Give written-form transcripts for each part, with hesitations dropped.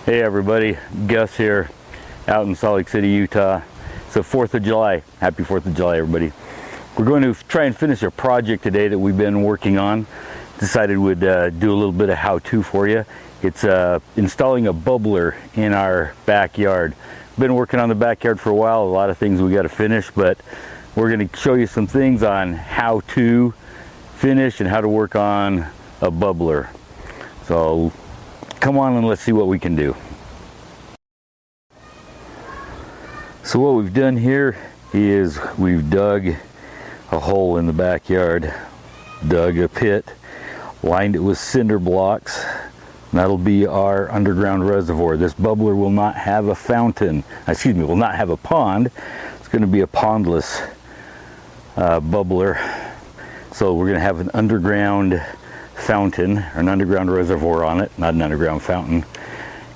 Hey everybody, Gus here out in Salt Lake City, Utah. It's the 4th of July. Happy 4th of July, everybody. We're going to try and finish a project today that we've been working on. Decided we'd do a little bit of how-to for you. It's installing a bubbler in our backyard. Been working on the backyard for a while. A lot of things we got to finish, but we're going to show you some things on how to finish and how to work on a bubbler. So come on and let's see what we can do. So what we've done here is we've dug a hole in the backyard, dug a pit, lined it with cinder blocks. That'll be our underground reservoir. This bubbler will not have a fountain, will not have a pond. It's going to be a pondless bubbler. So we're going to have an underground fountain, or an underground reservoir on it, not an underground fountain.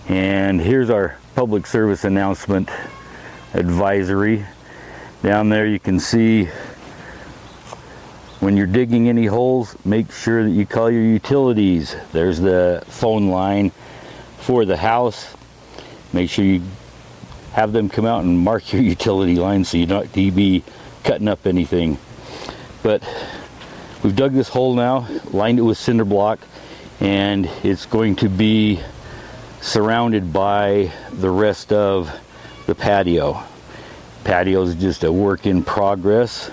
And here's our public service announcement advisory. Down there you can see, when you're digging any holes, make sure that you call your utilities. There's the phone line for the house. Make sure you have them come out and mark your utility line so you don't have to be cutting up anything. But we've dug this hole now, lined it with cinder block, and it's going to be surrounded by the rest of the patio. Patio is just a work in progress.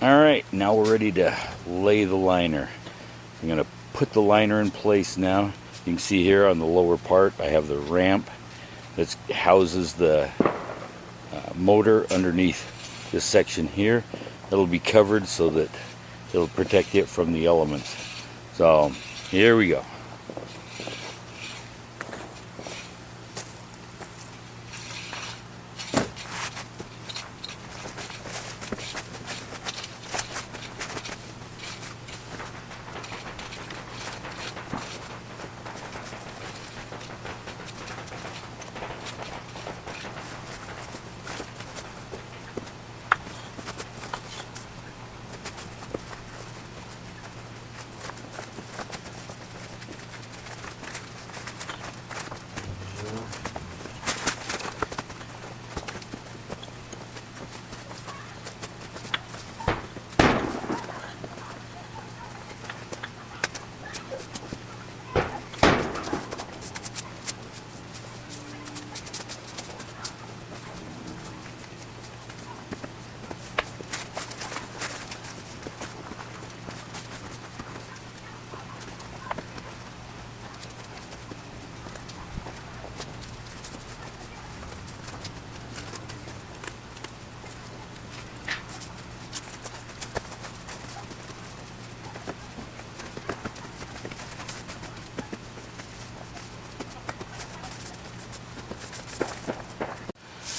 Alright, now we're ready to lay the liner. I'm going to put the liner in place now. You can see here on the lower part I have the ramp that houses the motor underneath this section here. It'll be covered so that it'll protect it from the elements. So here we go.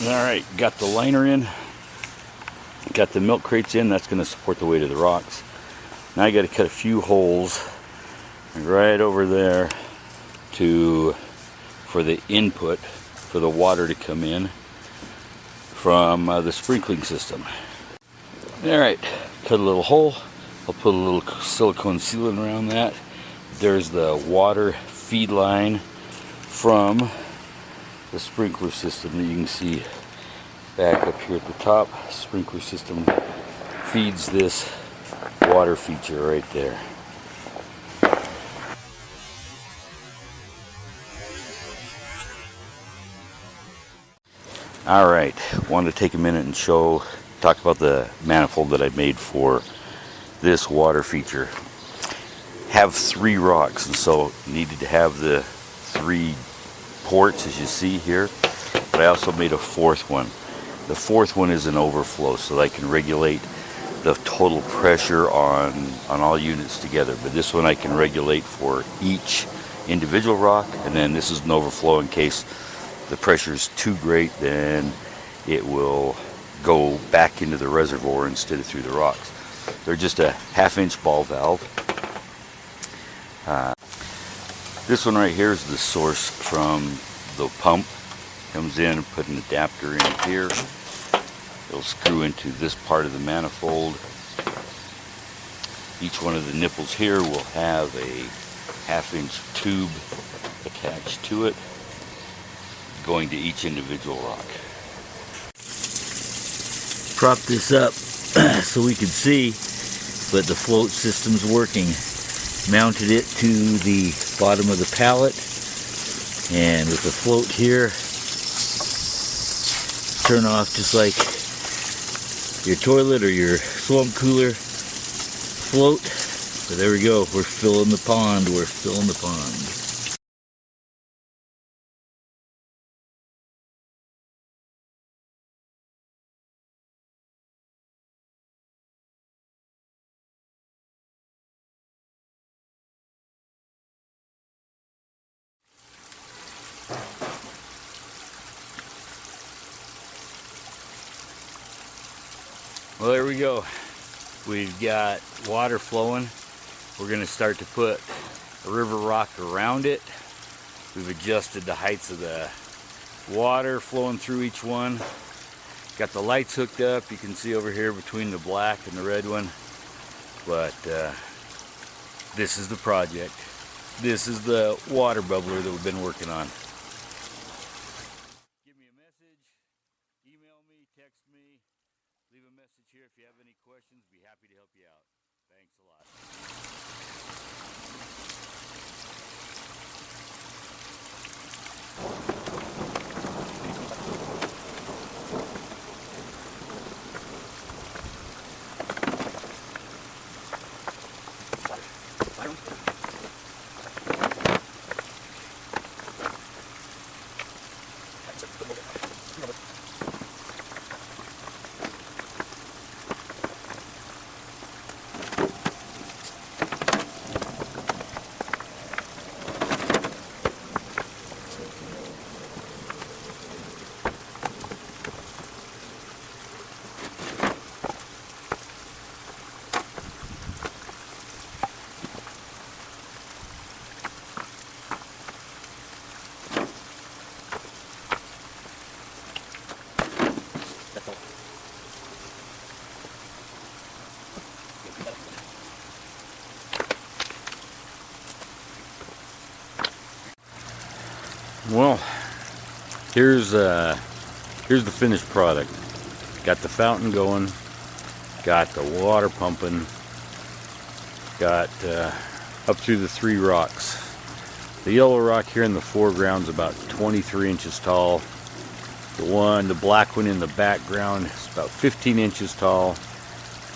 Alright, got the liner in, got the milk crates in. That's going to support the weight of the rocks. Now I got to cut a few holes right over there for the input for the water to come in from the sprinkling system. Alright, cut a little hole. I'll put a little silicone sealant around that. There's the water feed line from the sprinkler system that you can see back up here at the top. Sprinkler system feeds this water feature right there. Alright, wanted to take a minute and talk about the manifold that I made for this water feature. Have 3 rocks, and so needed to have the 3 ports as you see here, but I also made a 4th one. The 4th one is an overflow, so that I can regulate the total pressure on all units together. But this one I can regulate for each individual rock, and then this is an overflow in case the pressure is too great, then it will go back into the reservoir instead of through the rocks. They're just a 1/2-inch ball valve. This one right here is the source from the pump. Comes in and put an adapter in here. It'll screw into this part of the manifold. Each one of the nipples here will have a 1/2-inch tube attached to it, going to each individual rock. Prop this up so we can see, but the float system's working. Mounted it to the bottom of the pallet, and with the float here, turn off just like your toilet or your swamp cooler float. So there we go, we're filling the pond, we're filling the pond. Well, there we go. We've got water flowing. We're going to start to put a river rock around it. We've adjusted the heights of the water flowing through each one. Got the lights hooked up. You can see over here between the black and the red one. But this is the project. This is the water bubbler that we've been working on. Give me a message, email me, text me. Leave a message here if you have any questions. Be happy to help you out. Thanks a lot. Well, here's the finished product. Got the fountain going, got the water pumping, got up through the 3 rocks. The yellow rock here in the foreground is about 23 inches tall. The black one in the background is about 15 inches tall,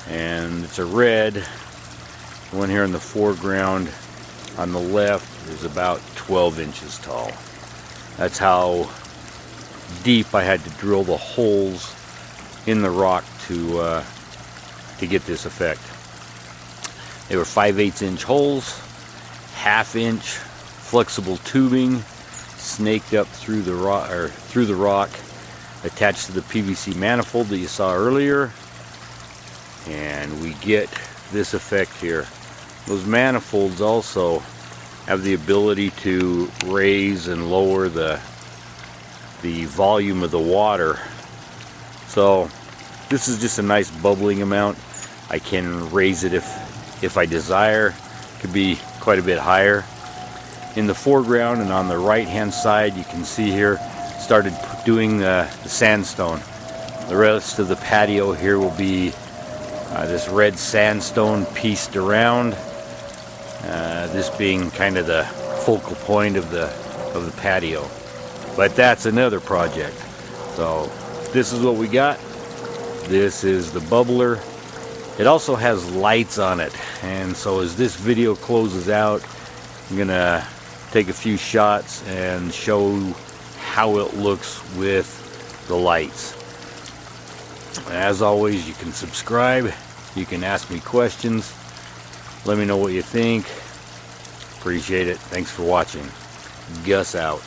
and it's a red. The one here in the foreground on the left is about 12 inches tall. That's how deep I had to drill the holes in the rock to get this effect. They were 5/8 inch holes, 1/2 inch flexible tubing snaked up through the rock, attached to the PVC manifold that you saw earlier, and we get this effect here. Those manifolds also have the ability to raise and lower the volume of the water. So this is just a nice bubbling amount. I can raise it if I desire. It could be quite a bit higher. In the foreground and on the right hand side, you can see here, started doing the sandstone. The rest of the patio here will be this red sandstone pieced around, this being kind of the focal point of the patio. But that's another project. So this is what we got. This is the bubbler. It also has lights on it, and so as this video closes out, I'm gonna take a few shots and show how it looks with the lights. As always, you can subscribe, you can ask me questions, let me know what you think. Appreciate it. Thanks for watching. Gus out.